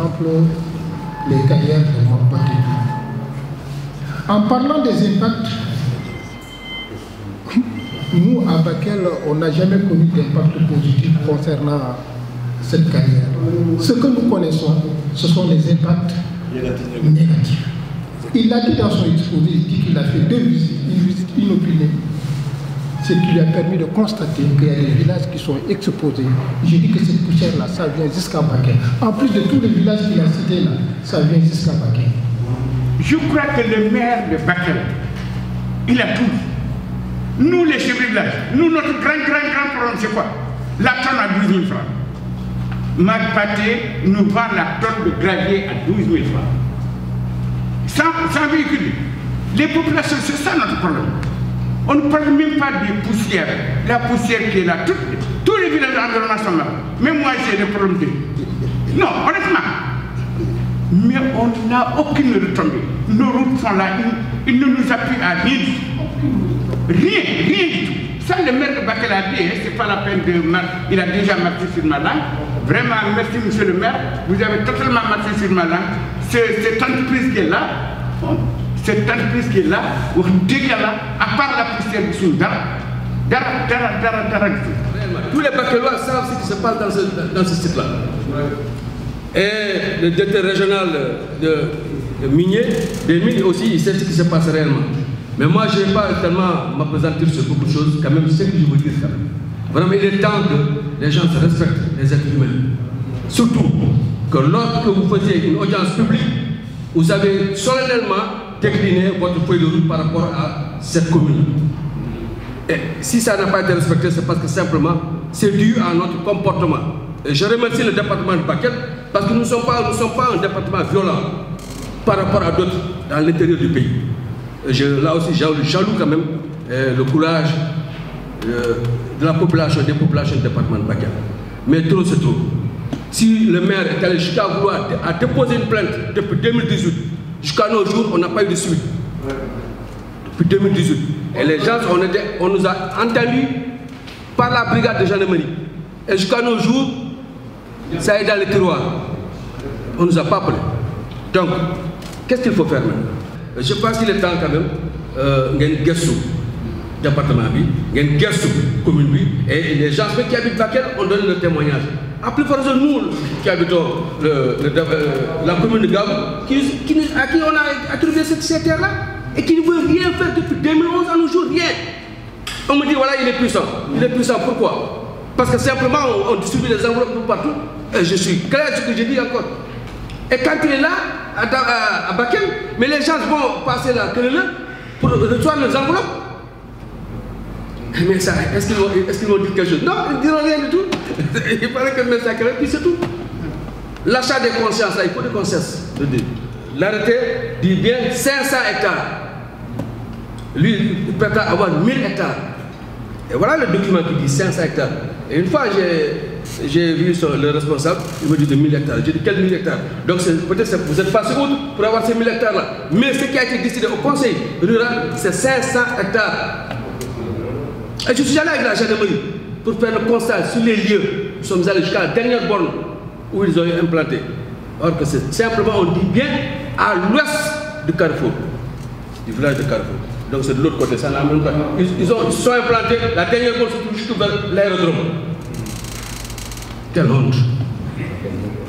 exemple les carrières de Mopati. En parlant des impacts, nous à Bakel, on n'a jamais connu d'impact positif concernant cette carrière. Ce que nous connaissons, ce sont les impacts négatifs. Il l'a dit dans son exposé, il dit qu'il a fait 2 visites, une visite inopinée, ce qui lui a permis de constater qu'il y a des villages qui sont exposés. J'ai dit que cette poussière-là, ça vient jusqu'à Bakel. En plus de tous les villages qu'il a cités là, ça vient jusqu'à Bakel. Je crois que le maire de Bakel, il a tout. Nous, les chefs de village, nous, notre grand problème, c'est quoi? La tonne à 12 000 francs. Magpaté nous vend la tonne de gravier à 12 000 francs. Sans véhicule. Les populations, c'est ça notre problème. On ne parle même pas de poussière. La poussière qui est là, tous les villages environnement sont là. Même moi, j'ai des problèmes de... Non, honnêtement. Mais on n'a aucune retombée. Nos routes sont là, ils ne nous appuient à rien. Rien du tout. Ça, le maire de Bakel a dit, c'est pas la peine de marquer. Il a déjà marqué sur ma langue. Vraiment, merci monsieur le maire. Vous avez totalement marqué sur ma langue. Cette entreprise qui est là, à part la poussière du Sud, tous les Bakelois savent ce qui se passe dans ce site-là. Et le directeur régional de minier, des mines aussi, il sait ce qui se passe réellement. Mais moi, je ne vais pas tellement m'apesantir sur beaucoup de choses, quand même, c'est ce que je veux dire quand même. Vraiment, il est temps que les gens se respectent, les êtres humains. Surtout que lorsque vous faisiez une audience publique, vous avez solennellement décliné votre feuille de route par rapport à cette commune. Et si ça n'a pas été respecté, c'est parce que simplement, c'est dû à notre comportement. Et je remercie le département de Bakel parce que nous ne sommes pas un département violent par rapport à d'autres dans l'intérieur du pays. Là aussi, j'ai jaloux quand même le courage de la population, des populations du département de Bakel. Mais trop, c'est trop. Si le maire est allé jusqu'à vouloir à déposer une plainte depuis 2018, jusqu'à nos jours, on n'a pas eu de suite. Depuis 2018. Et les gens, on nous a entendus par la brigade de gendarmerie. Et jusqu'à nos jours, ça est dans les tiroirs. On ne nous a pas appelés. Donc, qu'est-ce qu'il faut faire maintenant? Je pense qu'il est temps quand même, ngeen gëstu département bi, ngeen gëstu commune bi, et les gens qui habitent Bakel, on donne le témoignage. À plus forte raison, nous qui habitons la commune de Gabou, à qui on a attribué cette terre-là, et qui ne veut rien faire depuis 2011 à nos jours, rien. On me dit voilà, il est puissant. Il est puissant, pourquoi? Parce que simplement on distribue les enveloppes partout, et je suis clair sur ce que je dis encore. Et quand il est là, à Bakel, mais les gens vont passer la queue pour recevoir les enveloppes. Mais ça, est-ce qu'ils vont dire quelque chose? Non, ils ne diront rien du tout. Il paraît que le ça puis c'est tout. L'achat des consciences, là, il faut des consciences. L'arrêté dit bien 500 hectares. Lui, il prétend avoir 1000 hectares. Et voilà le document qui dit 500 hectares. Et une fois, j'ai vu le responsable, il me dit de 1000 hectares. J'ai dit quel 1000 hectares? Donc peut-être vous êtes passé outre pour avoir ces 1000 hectares-là. Mais ce qui a été décidé au conseil rural, c'est 500 hectares. Et je suis allé avec la gendarmerie pour faire le constat sur les lieux. Nous sommes allés jusqu'à la dernière borne où ils ont implanté. Or que c'est simplement, on dit bien, à l'ouest du Carrefour, du village de Carrefour. Donc c'est de l'autre côté, ça n'a même pas. Ils sont implantés, la dernière borne se trouve juste vers l'aérodrome. Quelle honte!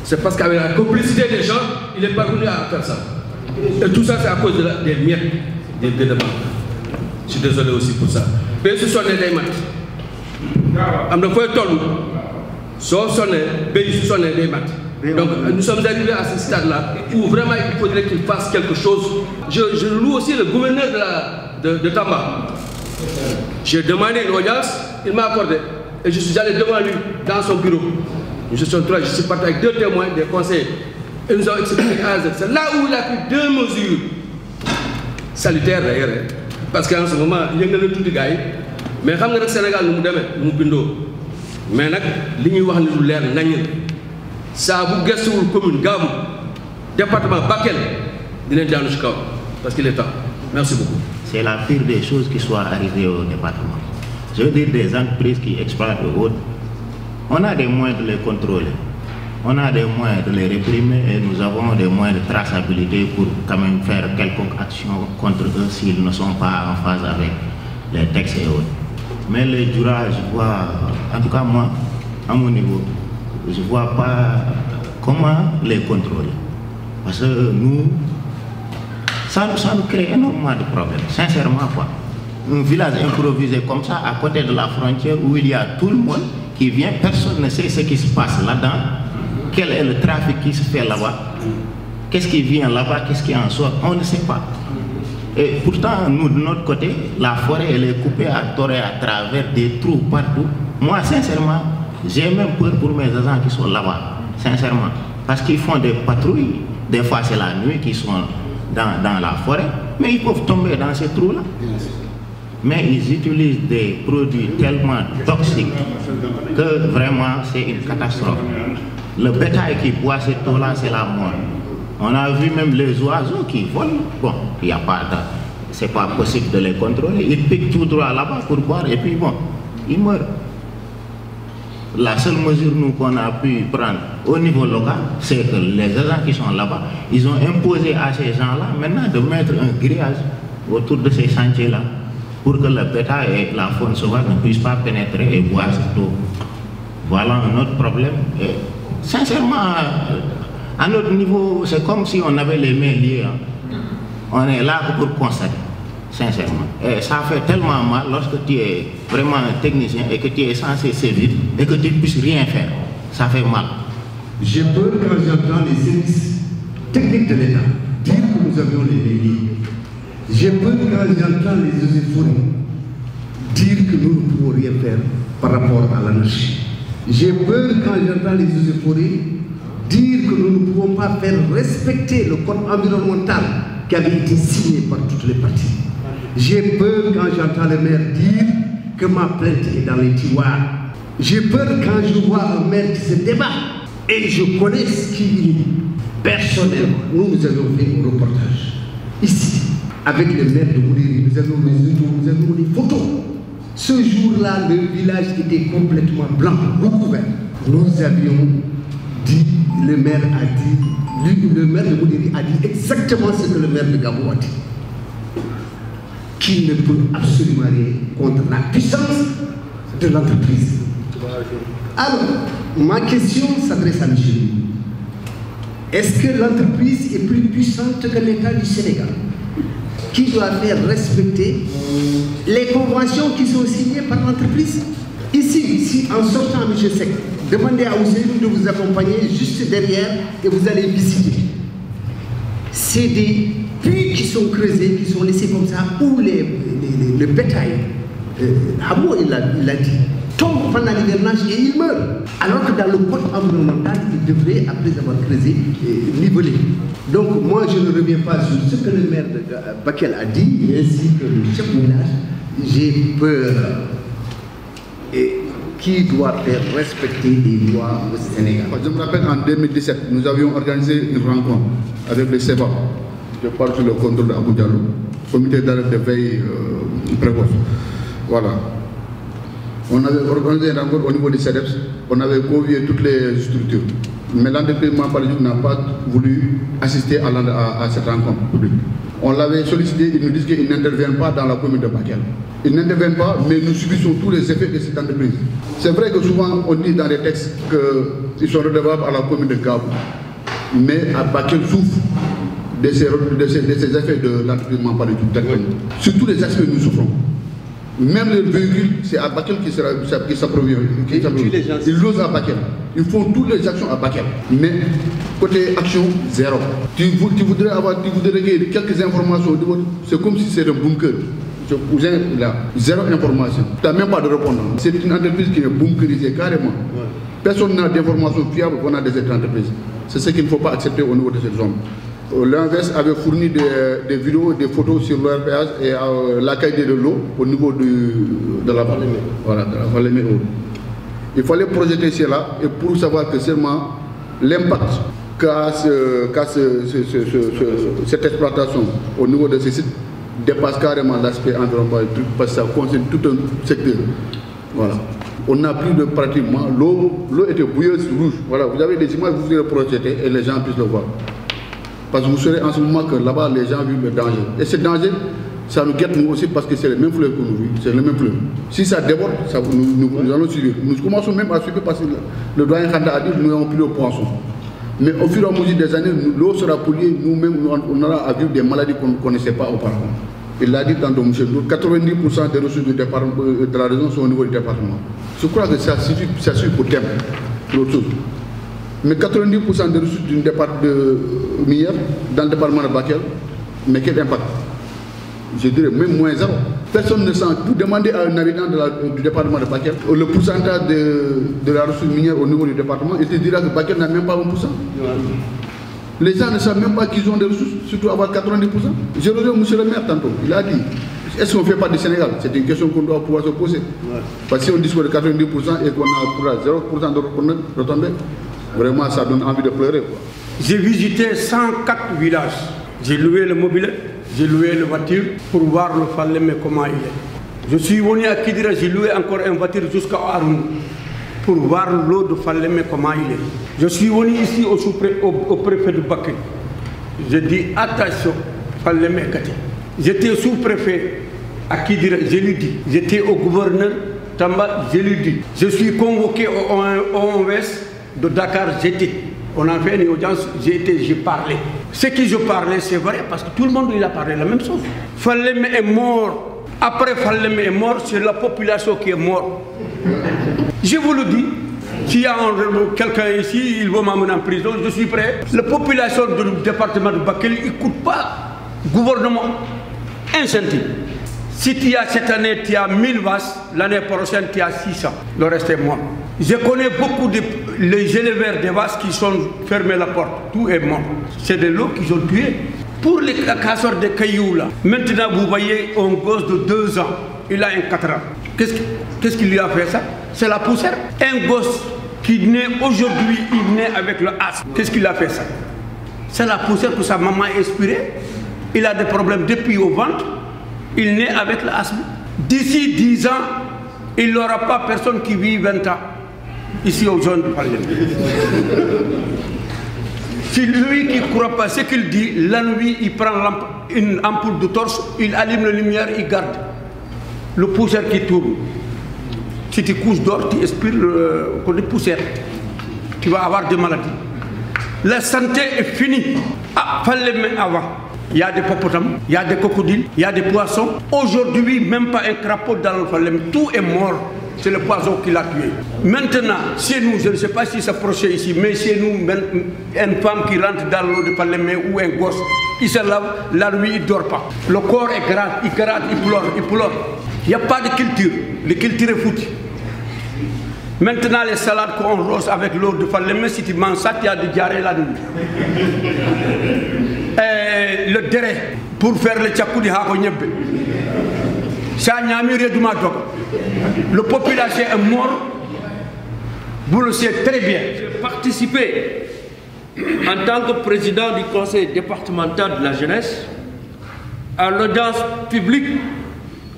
C'est parce qu'avec la complicité des gens, il est parvenu à faire ça. Et tout ça, c'est à cause des miettes, des demandes. Je suis désolé aussi pour ça. Mais ce sont des maths. Am na foy tollu so sonné béy su sonné des maths. Donc nous sommes arrivés à ce stade-là où vraiment il faudrait qu'il fasse quelque chose. Je loue aussi le gouverneur de Tamba. J'ai demandé une audience, il m'a accordé. Et je suis allé devant lui dans son bureau. Je suis parti avec 2 témoins, des conseillers. Et nous avons expliqué à Z. C'est là où il a pris 2 mesures salutaires d'ailleurs. Parce qu'en ce moment, il y a tout de gars. Mais xam nga rek Sénégal nu mu demee nu mu bindoo mais nag li ñuy wax ni lu leer nañ saa bu gëstuwul commune Gamou département Bakel dinañ daanu ci kaw parce qu'il est temps. Merci beaucoup. C'est la pire des choses qui soit arrivée au département. Je veux dire des entreprises qui exploitent le haut. On a des moyens de les contrôler. on a des moyens de les réprimer et nous avons des moyens de traçabilité pour quand même faire quelconque action contre eux s'ils ne sont pas en phase avec les textes et autres. Mais les Dioula, je vois, en tout cas moi, à mon niveau, je ne vois pas comment les contrôler. Parce que nous, ça nous crée énormément de problèmes, sincèrement quoi. Un village improvisé comme ça, à côté de la frontière, où il y a tout le monde qui vient, personne ne sait ce qui se passe là-dedans, quel est le trafic qui se fait là-bas, qu'est-ce qui vient là-bas, qu'est-ce qui en sort, on ne sait pas. Et pourtant, nous, de notre côté, la forêt, elle est coupée à tort et à travers des trous partout. Moi, sincèrement, j'ai même peur pour mes agents qui sont là-bas, sincèrement. Parce qu'ils font des patrouilles, des fois c'est la nuit qu'ils sont dans la forêt, mais ils peuvent tomber dans ces trous-là. Mais ils utilisent des produits tellement toxiques que vraiment c'est une catastrophe. Le bétail qui boit cette eau-là, c'est la mort. On a vu même les oiseaux qui volent. Bon, il n'y a pas de... c'est pas possible de les contrôler. Ils piquent tout droit là-bas pour boire et puis bon, ils meurent. La seule mesure nous qu'on a pu prendre au niveau local, c'est que les agents qui sont là-bas, ils ont imposé à ces gens-là maintenant de mettre un grillage autour de ces sentiers-là pour que le bétail et la faune sauvage ne puissent pas pénétrer et boire cette eau. Voilà un autre problème. Et sincèrement, à notre niveau, c'est comme si on avait les mains liées. On est là pour constater, sincèrement. Et ça fait tellement mal lorsque tu es vraiment un technicien et que tu es censé sévir et que tu ne puisses rien faire. Ça fait mal. J'ai peur quand j'entends les services techniques de l'État dire que nous avions les liens. J'ai peur quand j'entends les eaux et forêts dire que nous ne pouvons rien faire par rapport à l'anarchie. J'ai peur quand j'entends les eaux et forêts dire que nous ne pouvons pas faire respecter le code environnemental qui avait été signé par toutes les parties. J'ai peur quand j'entends le maire dire que ma plainte est dans les tiroirs. J'ai peur quand je vois un maire qui se débat et je connais ce qu'il est. Personnellement, nous avions fait un reportage ici avec le maire de Goudiri. Nous avions des photos. Ce jour-là, le village était complètement blanc, recouvert. Nous avions dit, le maire de Goudiri a dit exactement ce que le maire de Gabou a dit. Qu'il ne peut absolument rien contre la puissance de l'entreprise. Alors, ma question s'adresse à M. Est-ce que l'entreprise est plus puissante que l'État du Sénégal, qui doit faire respecter les conventions qui sont signées par l'entreprise? Ici, si en sortant, M. Seck, demandez à Ousseynou de vous accompagner juste derrière et vous allez visiter. C'est des puits qui sont creusés, qui sont laissés comme ça, où le bétail, Habo il a dit, tombe pendant l'hivernage et il meurt. Alors que dans le code environnemental, il devrait, après avoir creusé, niveler. Donc moi je ne reviens pas sur ce que le maire de Bakel a dit, ainsi que le chef de village. J'ai peur. Et qui doit faire respecter les lois au Sénégal? Je me rappelle en 2017, nous avions organisé une rencontre avec les SEVA. Je parle sur le contrôle d'Abou Diallo, comité d'arrêt de veille précoce. Voilà. On avait organisé une rencontre au niveau des CEDEPS, on avait convié toutes les structures. Mais l'entreprise Mampalidjouk n'a pas voulu assister à cette rencontre publique. On l'avait sollicité, ils nous disent qu'ils n'interviennent pas dans la commune de Bakel. Ils n'interviennent pas, mais nous subissons tous les effets de cette entreprise. C'est vrai que souvent on dit dans les textes qu'ils sont redevables à la commune de Gabou. Mais à Bakel souffre de ces effets de l'entreprise Mampalidjouk. Sur tous les aspects, nous souffrons. Même les véhicules, c'est à Bakel qui s'approvionnent. Ils l'osent à Bakel. Ils font toutes les actions à Bakel. Mais côté action, zéro. Tu voudrais quelques informations. C'est comme si c'était un bunker. Ce cousin là, zéro information. Tu n'as même pas de répondant. C'est une entreprise qui est bunkerisée carrément. Ouais. Personne n'a d'informations fiables venant de cette entreprise. C'est ce qu'il ne faut pas accepter au niveau de cette zone. L'Invest avait fourni des vidéos, des photos sur leur péage et la qualité de l'eau au niveau de la vallée. Voilà, de la vallée Méo. Il fallait projeter cela et pour savoir que seulement l'impact qu'a cette exploitation au niveau de ces sites dépasse carrément l'aspect environnemental parce que ça concerne tout un secteur. Voilà. On a pris pratiquement, l'eau était bouilleuse rouge. Voilà, vous avez des images, vous pouvez le projeter et les gens puissent le voir. Parce que vous saurez en ce moment que là-bas, les gens vivent le danger. Et ce danger, ça nous guette nous aussi parce que c'est le même fleuve que nous vivons, c'est le même fleuve. Si ça déborde, nous allons suivre. Nous commençons même à suivre parce que le doyen Khanda a dit que nous avons pris le poisson. Mais au fur et à mesure des années, l'eau sera polluée, nous-mêmes, on aura à vivre des maladies qu'on ne connaissait pas auparavant. Il l'a dit tantôt, M. Dour, 90% des ressources de la région sont au niveau du département. Je crois que ça suffit pour thème, pour autre chose. Mais 90% des ressources d'une départ de minière dans le département de Bakel, mais quel impact? Je dirais même moins zéro. Personne ne sent. Vous demandez à un habitant du département de Bakel le pourcentage de la ressource minière au niveau du département, il te dira que Bakel n'a même pas 1%. Les gens ne savent même pas qu'ils ont des ressources, surtout avoir 90%. J'ai revu M. le maire tantôt, il a dit, est-ce qu'on ne fait pas du Sénégal? C'est une question qu'on doit pouvoir se poser. Parce que si on dispose de 90% et qu'on a 0% de retombées, vraiment ça donne envie de pleurer. J'ai visité 104 villages. J'ai loué le mobilier, j'ai loué la voiture pour voir le Falémé comment il est. Je suis venu à Kidira, j'ai loué encore une voiture jusqu'à Aroun pour voir l'eau de Falémé comment il est. Je suis venu ici au préfet de Bakel. Je dis attention, Falémé Gati. J'étais sous-préfet à Kidira, je lui dis. J'étais au gouverneur Tamba, je lui dis. Je suis convoqué au OMS de Dakar, j'étais. On a fait une audience, j'ai parlé. Ce que je parlais, c'est vrai, parce que tout le monde il a parlé la même chose. Falémé est mort. Après Falémé est mort, c'est la population qui est morte. Je vous le dis, s'il y a quelqu'un ici, il veut m'amener en prison, je suis prêt. La population du département de Bakel, il ne coûte pas gouvernement un centime. Si tu as cette année, tu as 1000 vaches, l'année prochaine, tu as 600. Le reste est mort. Je connais beaucoup les éleveurs des vaches qui sont fermés la porte. Tout est mort. C'est de l'eau qu'ils ont tué. Pour les casseurs de cailloux, là, maintenant vous voyez un gosse de 2 ans, il a un 4 ans. Qu'est-ce qui lui a fait ça? C'est la poussière. Un gosse qui naît aujourd'hui, il naît avec le asthme. Qu'est-ce qui lui a fait ça? C'est la poussière que sa maman a expirée. Il a des problèmes depuis au ventre. Il naît avec l'asthme. D'ici 10 ans, il n'aura pas personne qui vit 20 ans. Ici aux jeunes de Falémé. C'est lui qui ne croit pas ce qu'il dit. La nuit, il prend une ampoule de torche, il allume la lumière, il garde le poussière qui tourne. Si tu couches d'or, tu expires le poussière. Tu vas avoir des maladies. La santé est finie. Ah, Falémé avant. Il y a des hippopotames, il y a des crocodiles, il y a des poissons. Aujourd'hui, même pas un crapaud dans le Falémé. Tout est mort. C'est le poison qui l'a tué. Maintenant, chez nous, je ne sais pas si c'est proche ici, mais chez nous, une femme qui rentre dans l'eau de Falémé ou un gosse, il se lave, la nuit, il ne dort pas. Le corps est grave, il gratte, il pleure. Il n'y a pas de culture. La culture est foutue. Maintenant, les salades qu'on rose avec l'eau de Falémé, si tu manges ça, tu as de diarrhée la nuit. Le déré, pour faire le tchakou de Hako Nyebe. Le population est mort, vous le savez très bien. J'ai participé en tant que président du conseil départemental de la jeunesse à l'audience publique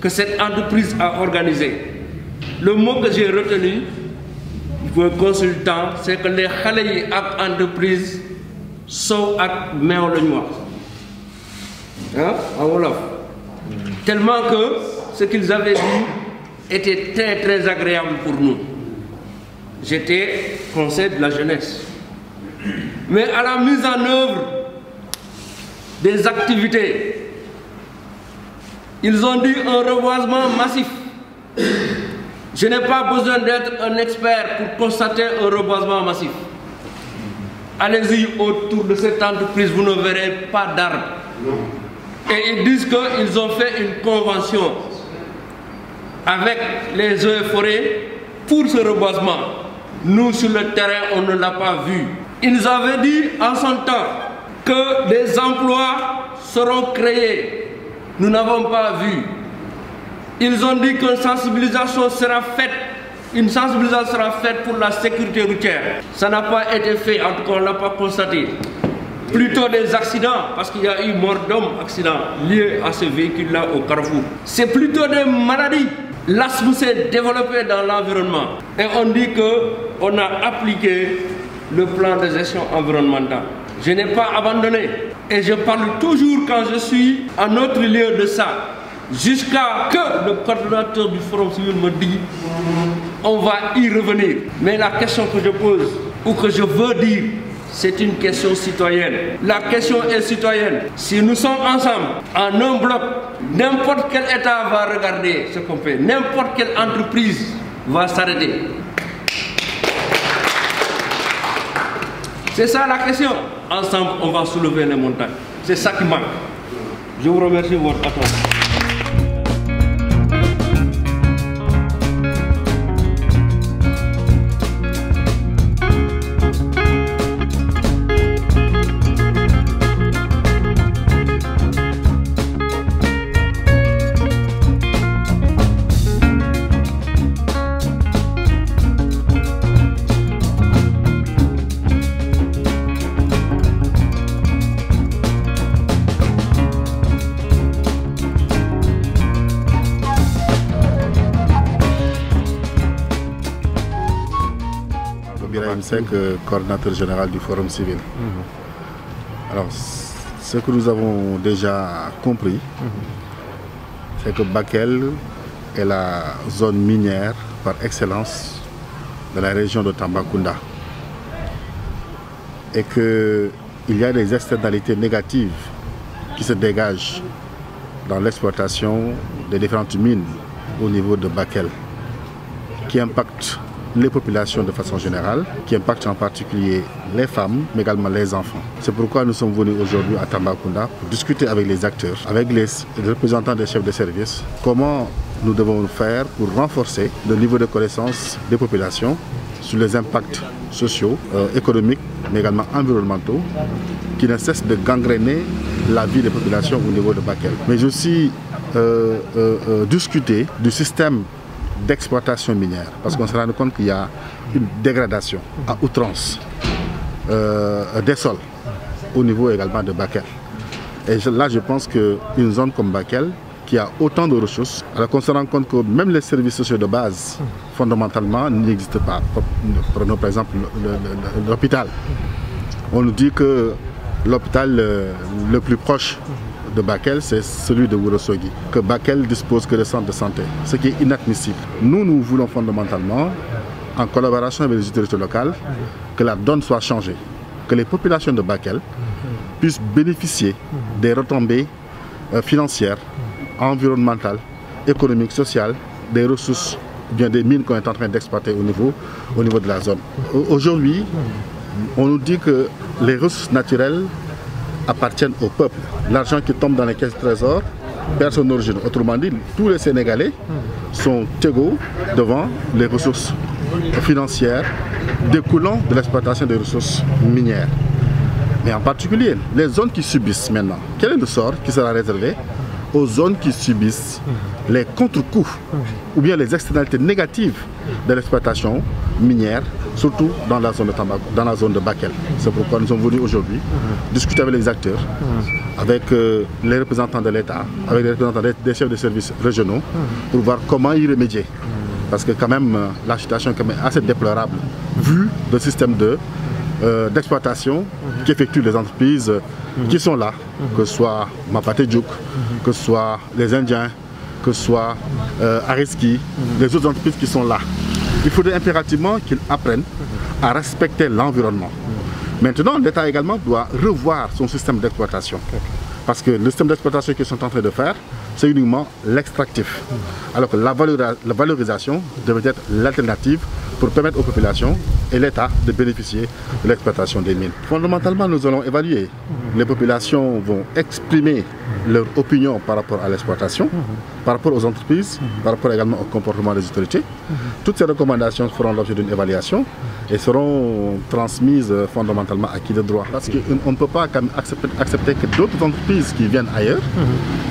que cette entreprise a organisée. Le mot que j'ai retenu pour un consultant, c'est que les khalé ak entreprise sont ak meew le noir. Tellement que ce qu'ils avaient dit était très très agréable pour nous. J'étais conseiller de la jeunesse. Mais à la mise en œuvre des activités, ils ont dit un reboisement massif. Je n'ai pas besoin d'être un expert pour constater un reboisement massif. Allez-y autour de cette entreprise, vous ne verrez pas d'arbres. Et ils disent qu'ils ont fait une convention avec les eaux et forêts pour ce reboisement. Nous, sur le terrain, on ne l'a pas vu. Ils avaient dit en son temps que des emplois seront créés. Nous n'avons pas vu. Ils ont dit qu'une sensibilisation sera faite. Une sensibilisation sera faite pour la sécurité routière. Ça n'a pas été fait, en tout cas on ne l'a pas constaté. Plutôt des accidents, parce qu'il y a eu mort d'homme, accidents liés à ce véhicule-là au Carrefour. C'est plutôt des maladies. L'asthme s'est développé dans l'environnement. Et on dit qu'on a appliqué le plan de gestion environnementale. Je n'ai pas abandonné. Et je parle toujours quand je suis à notre lieu de ça. Jusqu'à que le coordonnateur du Forum civil me dit on va y revenir. Mais la question que je pose ou que je veux dire, c'est une question citoyenne. La question est citoyenne. Si nous sommes ensemble, en un bloc, n'importe quel État va regarder ce qu'on fait. N'importe quelle entreprise va s'arrêter. C'est ça la question. Ensemble, on va soulever les montagnes. C'est ça qui manque. Je vous remercie de votre attention. Coordinateur général du Forum civil. Alors, ce que nous avons déjà compris, c'est que Bakel est la zone minière par excellence de la région de Tambacounda et qu'il y a des externalités négatives qui se dégagent dans l'exploitation des différentes mines au niveau de Bakel, qui impactent les populations de façon générale, qui impactent en particulier les femmes, mais également les enfants. C'est pourquoi nous sommes venus aujourd'hui à Tambacounda pour discuter avec les acteurs, avec les représentants des chefs de service, comment nous devons faire pour renforcer le niveau de connaissance des populations sur les impacts sociaux, économiques, mais également environnementaux, qui ne cessent de gangréner la vie des populations au niveau de Bakel. Mais aussi discuter du système d'exploitation minière, parce qu'on se rend compte qu'il y a une dégradation à outrance des sols au niveau également de Bakel. Et là, je pense qu'une zone comme Bakel, qui a autant de ressources, alors qu'on se rend compte que même les services sociaux de base, fondamentalement, n'existent pas. Prenons par exemple l'hôpital. On nous dit que l'hôpital le plus proche de Bakel, c'est celui de Ourossogui, que Bakel dispose que de centres de santé, ce qui est inadmissible. Nous voulons fondamentalement, en collaboration avec les autorités locales, que la donne soit changée, que les populations de Bakel puissent bénéficier des retombées financières, environnementales, économiques, sociales, des ressources, bien des mines qu'on est en train d'exploiter au niveau de la zone. Aujourd'hui, on nous dit que les ressources naturelles appartiennent au peuple. L'argent qui tombe dans les caisses de trésor, personne n'origine. Autrement dit, tous les Sénégalais sont égaux devant les ressources financières découlant de l'exploitation des ressources minières. Mais en particulier, les zones qui subissent maintenant, quel est le sort qui sera réservé aux zones qui subissent les contre-coups ou bien les externalités négatives de l'exploitation minière, surtout dans la zone de Tambacounda, dans la zone de Bakel. C'est pourquoi nous sommes venus aujourd'hui discuter avec les acteurs, avec les représentants de l'État, avec les représentants des chefs de services régionaux, pour voir comment y remédier. Parce que quand même, la situation est quand même assez déplorable, vu le système d'exploitation qu'effectuent les entreprises qui sont là, que ce soit Mapate Djouk, que ce soit les Indiens, que ce soit Ariski, les autres entreprises qui sont là. Il faudrait impérativement qu'ils apprennent à respecter l'environnement. Maintenant, l'État également doit revoir son système d'exploitation. Parce que le système d'exploitation qu'ils sont en train de faire, c'est uniquement l'extractif. Alors que la valorisation devrait être l'alternative pour permettre aux populations et l'État de bénéficier de l'exploitation des mines. Fondamentalement, nous allons évaluer. Les populations vont exprimer leur opinion par rapport à l'exploitation, par rapport aux entreprises, par rapport également au comportement des autorités. Toutes ces recommandations feront l'objet d'une évaluation et seront transmises fondamentalement à qui de droit. Parce qu'on ne peut pas accepter que d'autres entreprises qui viennent ailleurs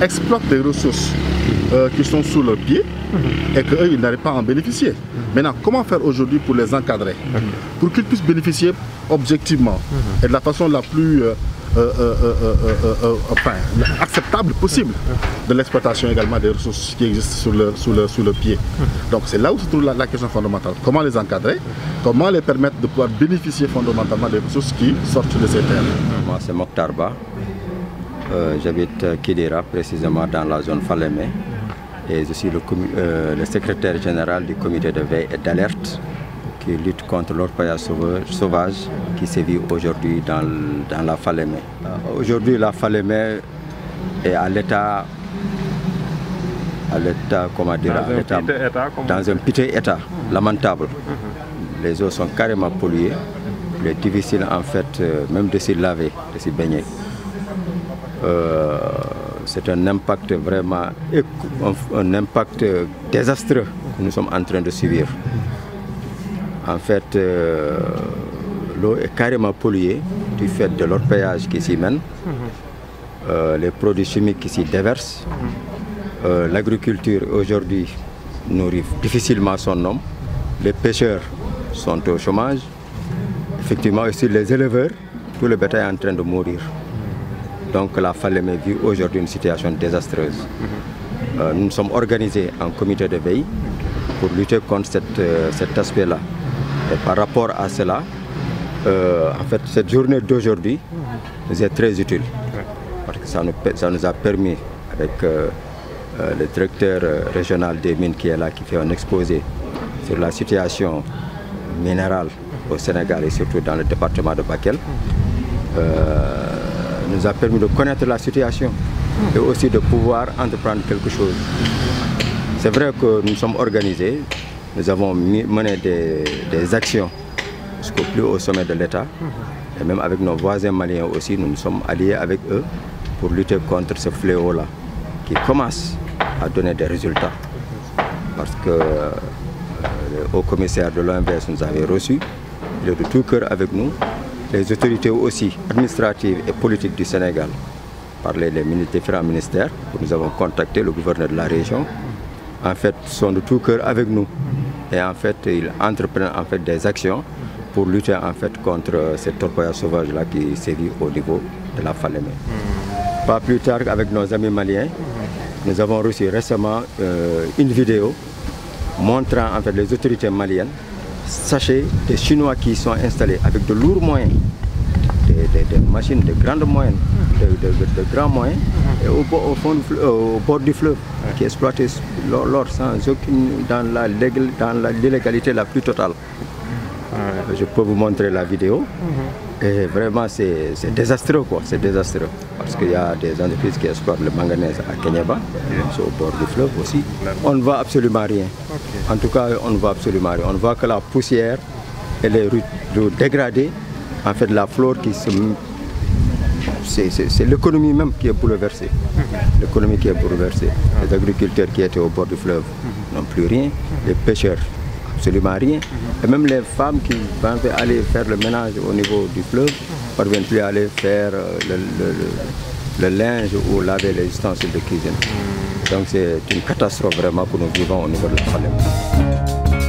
exploitent des ressources qui sont sous leurs pieds et qu'eux, ils n'arrivent pas à en bénéficier. Maintenant, comment faire aujourd'hui pour les encadrer, pour qu'ils puissent bénéficier objectivement et de la façon la plus acceptable possible de l'exploitation également des ressources qui existent sous le pied. Donc c'est là où se trouve la question fondamentale. Comment les encadrer? Comment les permettre de pouvoir bénéficier fondamentalement des ressources qui sortent de ces terres? Moi c'est Mokhtar Ba. J'habite Kidira, précisément dans la zone Falémé. Et je suis le secrétaire général du comité de veille et d'alerte qui lutte contre l'orpaillage sauvage qui sévit aujourd'hui dans la Falémé. Aujourd'hui, la Falémé est à l'état, comment dire, dans un piteux état, lamentable. Les eaux sont carrément polluées. Il est difficile en fait même de s'y laver, de s'y baigner. C'est un impact vraiment, un impact désastreux que nous sommes en train de subir. En fait, l'eau est carrément polluée du fait de l'orpaillage qui s'y mène, les produits chimiques qui s'y déversent. L'agriculture aujourd'hui nourrit difficilement son homme. Les pêcheurs sont au chômage. Effectivement, aussi les éleveurs, tout le bétail est en train de mourir. Donc la Falémé vit aujourd'hui une situation désastreuse. Nous nous sommes organisés en comité de veille pour lutter contre cet aspect-là. Et par rapport à cela, en fait, cette journée d'aujourd'hui nous est très utile. Parce que ça nous a permis, avec le directeur régional des mines qui est là, qui fait un exposé sur la situation minérale au Sénégal et surtout dans le département de Bakel, nous a permis de connaître la situation et aussi de pouvoir entreprendre quelque chose. C'est vrai que nous sommes organisés, nous avons mené des actions jusqu'au plus haut sommet de l'État et même avec nos voisins maliens aussi, nous nous sommes alliés avec eux pour lutter contre ce fléau-là qui commence à donner des résultats. Parce que le haut commissaire de l'OMVS nous avait reçus, il est de tout cœur avec nous. Les autorités aussi administratives et politiques du Sénégal, par les différents ministères, que nous avons contacté, le gouverneur de la région, en fait, sont de tout cœur avec nous. Et en fait, ils entreprennent en fait des actions pour lutter en fait contre cet orpaillage sauvage-là qui sévit au niveau de la Falémé. Pas plus tard, avec nos amis maliens, nous avons reçu récemment une vidéo montrant en fait les autorités maliennes. Sachez, des Chinois qui sont installés avec de lourds moyens, des machines de grandes moyennes, de grands moyens, et au bord du fleuve, qui exploitaient l'or sans aucune, dans l'illégalité la plus totale. Je peux vous montrer la vidéo. Et vraiment, c'est désastreux, quoi. C'est désastreux. Parce qu'il y a des entreprises qui exploitent le manganèse à Kenyaba, au bord du fleuve aussi. On ne voit absolument rien. En tout cas, on ne voit absolument rien. On voit que la poussière et les rues dégradées, en fait, la flore qui se... C'est l'économie même qui est bouleversée. L'économie qui est bouleversée. Les agriculteurs qui étaient au bord du fleuve n'ont plus rien. Les pêcheurs, absolument rien. Et même les femmes qui vont aller faire le ménage au niveau du fleuve ne parviennent plus à aller faire le linge ou laver les ustensiles de cuisine. Donc c'est une catastrophe vraiment que nous vivons au niveau de la Falémé.